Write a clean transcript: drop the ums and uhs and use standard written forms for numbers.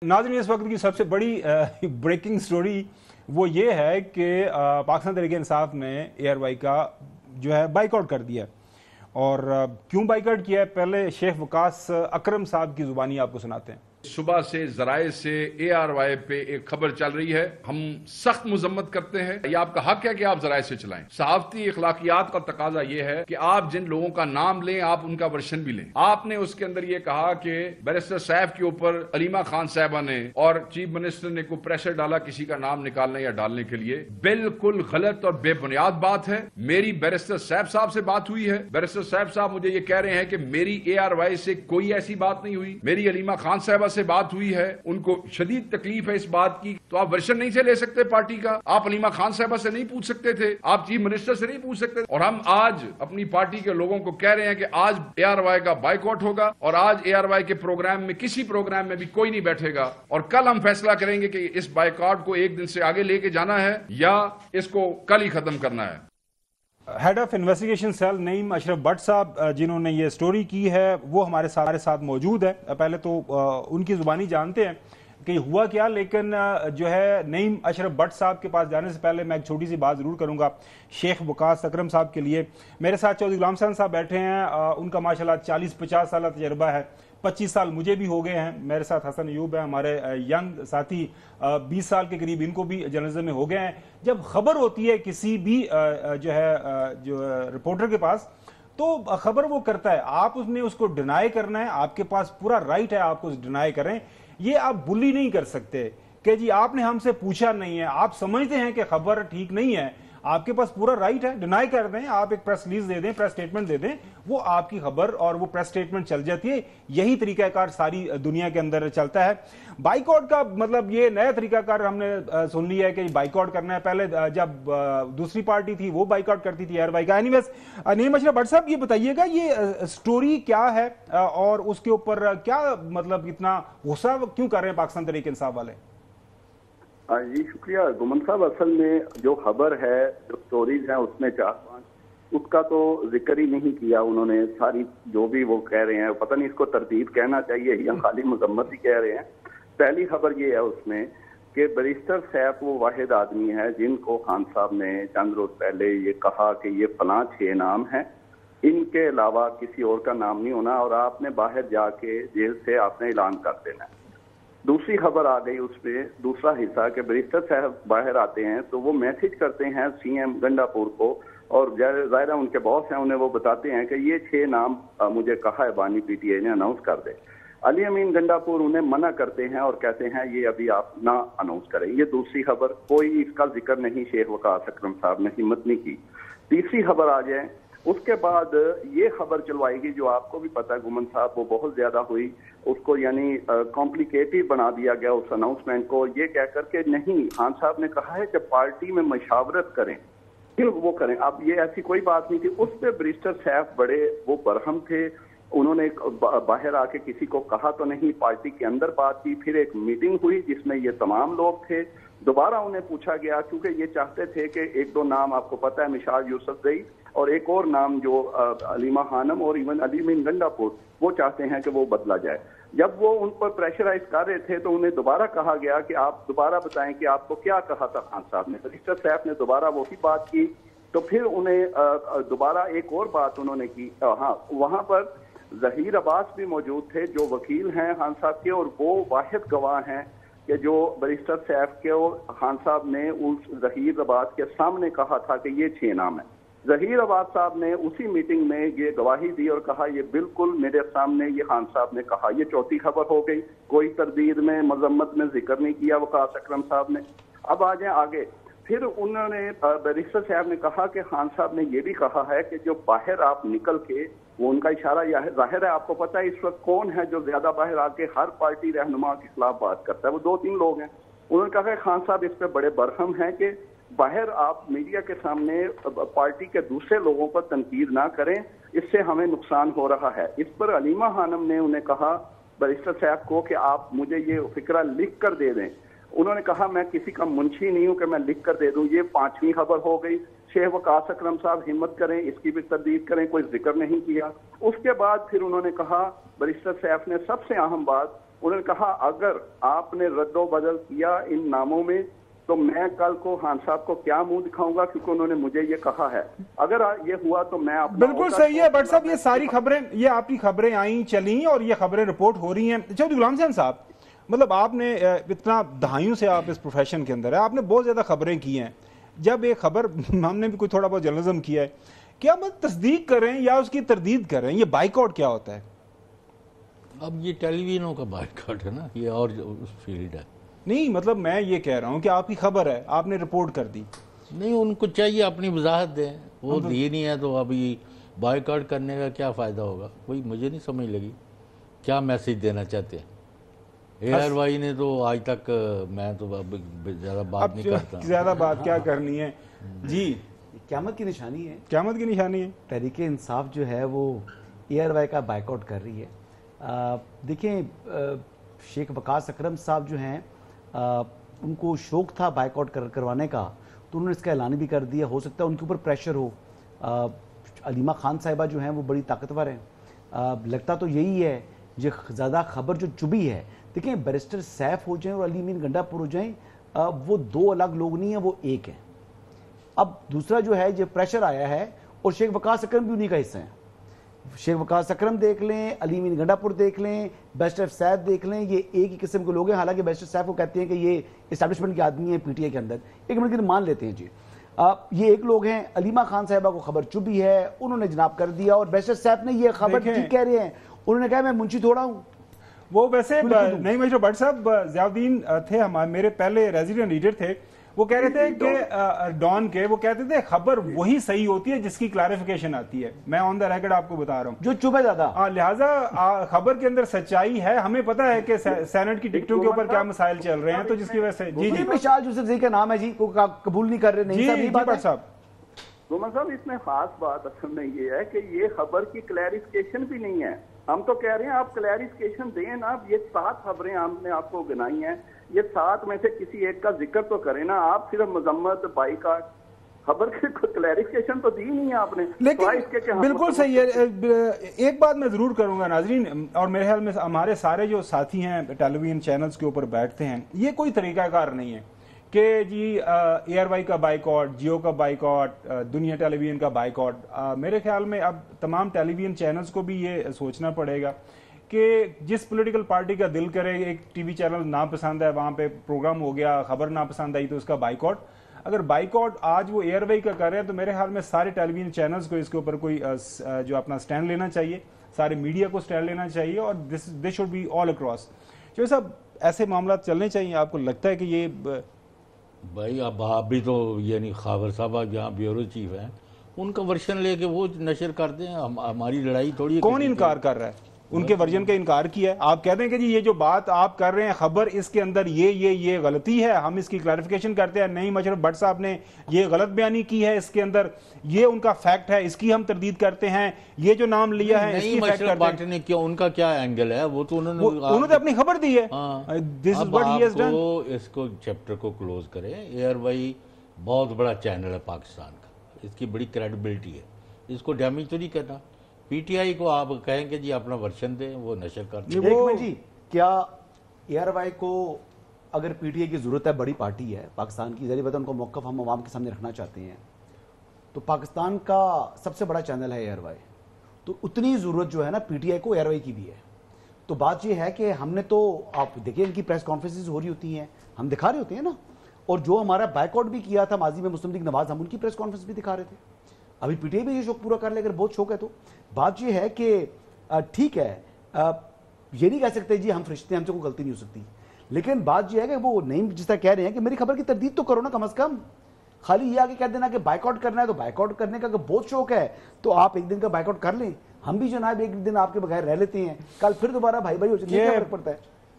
नाज़रीन, इस वक्त की सबसे बड़ी ब्रेकिंग स्टोरी वो ये है कि पाकिस्तान तहरीक-ए-इंसाफ ने ARY का जो है बाइकआउट कर दिया। और क्यों बाइकआउट किया है, पहले शेख वकास अकरम साहब की जुबानी आपको सुनाते हैं। सुबह से जराए से ARY पे एक खबर चल रही है, हम सख्त मजम्मत करते हैं। ये आपका हक है कि आप जराए से चलाएं। सहाफती इखलाकियात का तकाजा ये है कि आप जिन लोगों का नाम लें, आप उनका वर्शन भी लें। आपने उसके अंदर ये कहा कि बैरिस्टर सैफ के ऊपर अलीमा खान साहबा ने और चीफ मिनिस्टर ने कोई प्रेशर डाला किसी का नाम निकालने या डालने के लिए। बिल्कुल गलत और बेबुनियाद बात है। मेरी बैरिस्टर सैफ साहब से बात हुई है। बैरिस्टर सैफ साहब मुझे ये कह रहे हैं कि मेरी ARY से कोई ऐसी बात नहीं हुई। मेरी अलीमा खान साहबा से बात हुई है, उनको शदीद तकलीफ है इस बात की। तो आप वर्शन नहीं से ले सकते पार्टी का, आप अलीमा खान साहबा से नहीं पूछ सकते थे, आप चीफ मिनिस्टर से नहीं पूछ सकते। और हम आज अपनी पार्टी के लोगों को कह रहे हैं कि आज ARY का बाइकआउट होगा और आज ARY के प्रोग्राम में किसी प्रोग्राम में भी कोई नहीं बैठेगा। और कल हम फैसला करेंगे कि इस बाइकआउट को एक दिन से आगे लेके जाना है या इसको कल ही खत्म करना है। Head of investigation cell Naeem Ashraf Bhatt साहब जिन्होंने ये स्टोरी की है वो हमारे साथ मौजूद है। पहले तो उनकी जुबानी जानते हैं कि हुआ क्या, लेकिन जो है नईम अशरफ भट्ट साहब के पास जाने से पहले मैं एक छोटी सी बात ज़रूर करूंगा शेख वकास अकरम साहब के लिए। मेरे साथ चौधरी गुलाम हसन साहब बैठे हैं, उनका माशाल्लाह 40-50 साल तजर्बा है, 25 साल मुझे भी हो गए हैं। मेरे साथ हसन अयूब है, हमारे यंग साथी 20 साल के करीब, इनको भी जर्नलिज्म में हो गए हैं। जब खबर होती है किसी भी जो है जो रिपोर्टर के पास, तो खबर वो करता है, आप उसने उसको डिनाई करना है, आपके पास पूरा राइट है आपको डिनाई करें। ये आप बुली नहीं कर सकते कि जी आपने हमसे पूछा नहीं है, आप समझते हैं कि खबर ठीक नहीं है, आपके पास पूरा राइट है, डिनाई कर दें, आप एक प्रेस रिलीज दे दें, प्रेस स्टेटमेंट दे दें, वो आपकी खबर और वो प्रेस स्टेटमेंट चल जाती है। यही तरीकाकार सारी दुनिया के अंदर चलता है। बाइकआउट का मतलब ये नया तरीकाकार हमने सुन लिया है कि बाइकआउट करना है। पहले जब दूसरी पार्टी थी वो बाइकआउट करती थी ARY का। एनीवेज, नईम अशरफ भट्ट साहब ये बताइएगा ये स्टोरी क्या है और उसके ऊपर क्या मतलब इतना गुस्सा क्यों कर रहे हैं पाकिस्तान तहरीक इंसाफ वाले? जी शुक्रिया गुमन साहब। असल में जो खबर है, जो स्टोरीज हैं, उसमें 4-5 उसका तो जिक्र ही नहीं किया उन्होंने। सारी जो भी वो कह रहे हैं, पता नहीं इसको तरतीब कहना चाहिए या खाली मजम्मत ही कह रहे हैं। पहली खबर ये है उसमें कि बैरिस्टर सैफ वो वाहिद आदमी है जिनको खान साहब ने चंद रोज पहले ये कहा कि ये फलां 6 नाम है, इनके अलावा किसी और का नाम नहीं होना और आपने बाहर जाके जेल से आपने ऐलान कर देना है। दूसरी खबर आ गई उसमें दूसरा हिस्सा कि बैरिस्टर साहब बाहर आते हैं तो वो मैसेज करते हैं CM गंडापुर को, और ज़ाहिर है उनके बॉस हैं, उन्हें वो बताते हैं कि ये 6 नाम मुझे कहा है बानी PTI ने अनाउंस कर दे। अली अमीन गंडापुर उन्हें मना करते हैं और कहते हैं ये अभी आप ना अनाउंस करें। ये दूसरी खबर, कोई इसका जिक्र नहीं शेख वकास अकरम साहब ने हिम्मत नहीं की। तीसरी खबर आ जाए, उसके बाद ये खबर चलवाएगी जो आपको भी पता है गुमन साहब, वो बहुत ज्यादा हुई, उसको यानी कॉम्प्लिकेटेड बना दिया गया उस अनाउंसमेंट को, ये कह करके नहीं, खान साहब ने कहा है कि पार्टी में मशावरत करें फिर वो करें। अब ये ऐसी कोई बात नहीं थी। उस पे बैरिस्टर सैफ बड़े वो बरहम थे, उन्होंने बाहर आके किसी को कहा तो नहीं, पार्टी के अंदर बात की, फिर एक मीटिंग हुई जिसमें ये तमाम लोग थे। दोबारा उन्हें पूछा गया क्योंकि ये चाहते थे कि 1-2 नाम आपको पता है, मिशाल यूसुफजई और एक और नाम जो अलीमा खानम और इवन अली अमीन गंडापुर, वो चाहते हैं कि वो बदला जाए। जब वो उन पर प्रेशराइज कर रहे थे तो उन्हें दोबारा कहा गया कि आप दोबारा बताएं कि आपको क्या कहा था खान साहब ने। बैरिस्टर सैफ ने दोबारा वही बात की, तो फिर उन्हें दोबारा एक और बात उन्होंने की। हाँ, वहां पर जहीर अब्बास भी मौजूद थे जो वकील हैं खान साहब के, और वो वाहिद गवाह हैं कि जो बैरिस्टर सैफ के और खान साहब ने उस जहीर अब्बास के सामने कहा था कि ये 6 नाम है। जहीर अब्बास साहब ने उसी मीटिंग में ये गवाही दी और कहा ये बिल्कुल मेरे सामने ये खान साहब ने कहा। ये चौथी खबर हो गई। कोई तरदीद में मजम्मत में जिक्र नहीं किया वकास अकरम साहब ने। अब आ जाए आगे, फिर उन्होंने बैरिस्टर साहब ने कहा कि खान साहब ने ये भी कहा है कि जो बाहर आप निकल के, वो उनका इशारा जाहिर है आपको पता है इस वक्त कौन है जो ज्यादा बाहर आके हर पार्टी रहनुमा के खिलाफ बात करता है, वो 2-3 लोग हैं। उन्होंने कहा कि खान साहब इस पे बड़े बरहम हैं कि बाहर आप मीडिया के सामने पार्टी के दूसरे लोगों पर तनकीद ना करें, इससे हमें नुकसान हो रहा है। इस पर अलीमा खानम ने उन्हें कहा बैरिस्टर साहब को कि आप मुझे ये फिक्रा लिख कर दे दें। उन्होंने कहा मैं किसी का मुंशी नहीं हूं कि मैं लिख कर दे दूं। ये 5वीं खबर हो गई। शेख वकास अकरम साहब हिम्मत करें, इसकी भी तरदीद करें, कोई जिक्र नहीं किया। उसके बाद फिर उन्होंने कहा, बैरिस्टर सैफ ने सबसे अहम बात انہوں نے کہا اگر آپ نے رد و بدل کیا ان ناموں میں تو میں کل کو خان صاحب کو کیا منہ دکھاؤں گا، کیونکہ انہوں نے مجھے یہ کہا ہے، اگر یہ ہوا تو میں بالکل صحیح ہے بٹ صاحب، یہ ساری خبریں، یہ آپ کی خبریں آئیں چلیں اور یہ خبریں رپورٹ ہو رہی ہیں. چودھری غلام حسین صاحب، مطلب آپ نے اتنا دہائیوں سے آپ اس پروفیشن کے اندر ہے، آپ نے بہت زیادہ خبریں کی ہیں. جب ایک خبر، ہم نے بھی کوئی تھوڑا بہت جرنلزم کیا ہے، کیا ہم تصدیق کریں یا اس کی تردید کریں؟ یہ بائیکاٹ کیا ہوتا ہے؟ اب یہ ٹیلی ویژنوں کا بائیکاٹ ہے نا، یہ اور فیلڈ ہے. نہیں مطلب میں یہ کہہ رہا ہوں کہ آپ کی خبر ہے، آپ نے رپورٹ کر دی. نہیں، ان کو چاہیے اپنی وضاحت دیں، وہ دی نہیں ہے تو ابھی بائیکاٹ کرنے کا کیا فائدہ ہوگا؟ کوئی مجھے نہیں سمجھ لگی کیا میسیج دینا چاہتے ہیں. اے آر وائی نے تو آج تک، میں تو اب زیادہ بات نہیں کرتا، زیادہ بات کیا کرنی ہے. جی، قیامت کی نشانی ہے، قیامت کی نشانی ہے. تحریک انصاف جو ہے وہ اے آر وائی کا بائیکاٹ کر رہی ہے. دیکھیں، شیخ وقاص اکرم صاحب جو ہیں، ان کو شوق تھا بائیکاٹ کروانے کا، تو انہوں نے اس کا اعلان بھی کر دیا. ہو سکتا ہے ان کے اوپر پریشر ہو. علیمہ خان صاحبہ جو ہیں وہ بڑی طاقتور ہیں. لگتا تو یہی ہے، یہ زیادہ خبر جو چبھی ہے. دیکھیں، بیرسٹر سیف ہو جائیں اور علی امین گنڈا پور ہو جائیں، وہ دو الگ لوگ نہیں ہیں، وہ ایک ہیں. اب دوسرا جو ہے، یہ پریشر آیا ہے اور شیخ وقاص اکرم بھی انہی کا حصہ ہیں. شیخ وقاص اکرم دیکھ لیں، علی امین گنڈا پور دیکھ لیں، بیرسٹر سیف دیکھ لیں، یہ ایک ہی قسم کے لوگ ہیں. حالانکہ بیرسٹر سیف کو کہتے ہیں کہ یہ اسٹیبلشمنٹ کے آدمی ہیں پی ٹی آئی کے اندر، ایک منٹ کے مان لیتے ہیں جی. یہ ایک لوگ ہیں. علیمہ خان صاحبہ کو خبر چبھی ہے، انہوں نے جناب کر دیا، اور بیرسٹر سیف نے یہ خبر ٹھیک کہہ رہے ہیں، انہوں نے کہا میں منشی تھوڑا ہوں. وہ ویسے نہیں مجھے بٹ صاحب ضیاء الدین تھے ہمارے، میرے پہلے ریزیڈنٹ ایڈیٹر تھے، وہ کہہ رہے تھے کہ ڈان کے، وہ کہتے تھے خبر وہی صحیح ہوتی ہے جس کی کلیریفیکیشن آتی ہے. میں آن دا ریکارڈ آپ کو بتا رہا ہوں جو چبھے زیادہ، لہٰذا خبر کے اندر سچائی ہے. ہمیں پتا ہے کہ سینٹ کی ٹکٹوں کے اوپر کیا مسائل چل رہے ہیں، تو جس کی وجہ سے جی مشال یوسفزئی کا نام ہے جی، کو قبول نہیں کر رہے. نہیں بٹ صاحب، گومن صاحب، اس میں خاص بات اصل میں یہ ہے کہ یہ خبر کی کلیریفیکیشن بھی نہیں ہے. ہم تو کہہ رہے ہیں آپ کلیریفیکیشن دیں نا. یہ 7 خبریں ہم نے آپ کو گنائی ہیں، یہ 7 میں سے کسی ایک کا ذکر تو کریں نا. آپ صرف مذمت، بائیکاٹ، خبر کی کلیریفیکیشن تو دی نہیں ہے آپ نے. لیکن بالکل صحیح ہے. ایک بات میں ضرور کروں گا ناظرین، اور میرے خیال میں ہمارے سارے جو ساتھی ہیں ٹیلی ویژن چینلز کے اوپر بیٹھتے ہیں، یہ کوئی طریقہ کار نہیں ہے کہ جی اے آر وائی کا بائیکاٹ، جیو کا بائیکاٹ، دنیا ٹیلی ویژن کا بائیکاٹ. میرے خیال میں اب تمام ٹیلی ویژن چینلز کو بھی یہ سوچنا پڑے گا کہ جس پولیٹیکل پارٹی کا دل کرے، ایک ٹی وی چینل ناپسند ہے، وہاں پہ پروگرام ہو گیا، خبر ناپسند آئی تو اس کا بائیکاٹ. اگر بائیکاٹ آج وہ اے آر وائی کا کر رہے ہیں تو میرے خیال میں سارے ٹیلی ویژن چینلز کو اس کے اوپر کوئی جو اپنا سٹینڈ لینا چاہیے، سارے میڈیا کو سٹینڈ لینا چاہیے، اور this should be all across. جو صاحب ایسے معاملات چلنے چاہیے. آپ کو لگتا ہے کہ یہ بھائی، اب آپ بھی تو یعنی خاور صاحبہ جہاں بیورو چیف ہیں، ان کا ورژن لے کے وہ نشر کر دیں. ہماری لڑائی تھوڑی. کون انکار کر رہا ہے؟ ان کے ورژن کا انکار کیا ہے. آپ کہتے ہیں کہ جی یہ جو بات آپ کر رہے ہیں خبر، اس کے اندر یہ غلطی ہے، ہم اس کی کلیریفیکیشن کرتے ہیں. نہیں، مشرف بٹ صاحب نے یہ غلط بیانی کی ہے، اس کے اندر یہ ان کا فیکٹ ہے، اس کی ہم تردید کرتے ہیں. یہ جو نام لیا ہے اس کی فیکٹ کرتے ہیں. مشرف بٹ نے کیا، ان کا کیا اینگل ہے؟ وہ تو انہوں نے اپنی خبر دی ہے. اب آپ کو اس کو چیپٹر کو کلوز کریں. اے آر وائی بہت بڑا چینل ہے پاکستان کا، اس کی بڑی کریڈیبلٹی ہے، اس کو ڈیمیج تو نہیں کرنا. پی ٹی آئی کو آپ کہیں کہ جی اپنا ورژن دیں، وہ نشر کر دیں. جی کیا اے آر وائی کو اگر پی ٹی آئی کی ضرورت ہے، بڑی پارٹی ہے پاکستان کی، ظاہر بات ہے ان کو موقف ہم عوام کے سامنے رکھنا چاہتے ہیں، تو پاکستان کا سب سے بڑا چینل ہے اے آر وائی، تو اتنی ضرورت جو ہے نا پی ٹی آئی کو اے آر وائی کی بھی ہے. تو بات یہ ہے کہ ہم نے تو، آپ دیکھیں ان کی پریس کانفرنسز ہو رہی ہوتی ہیں، ہم دکھا رہے ہوتے ہیں نا. اور جو ہمارا بائیک آؤٹ بھی کیا تھا ماضی میں مسلم لیگ نواز، ہم ان کی پریس کانفرنس بھی دکھا رہے تھے. ابھی پی ٹی آئی بھی یہ شوق پورا کر لے، اگر بہت شوق ہے تو. بات یہ ہے کہ ٹھیک ہے، یہ نہیں کہہ سکتے جی ہم فرشتے ہیں، ہم سے کوئی غلطی نہیں ہو سکتی، لیکن بات یہ ہے کہ وہ نہیں جس طرح کہہ رہے ہیں کہ میری خبر کی تردید تو کرو نا کم از کم. خالی یہ آگے کہہ دینا کہ بائیک آؤٹ کرنا ہے، تو بائیک آؤٹ کرنے کا اگر بہت شوق ہے تو آپ ایک دن کا بائیک آؤٹ کر لیں. ہم بھی جناب ایک دن آپ کے بغیر رہ لیتے ہیں، کل پھر دوبارہ بھائی بھائی ہو جاتے ہیں، کیا فرق پڑتا ہے؟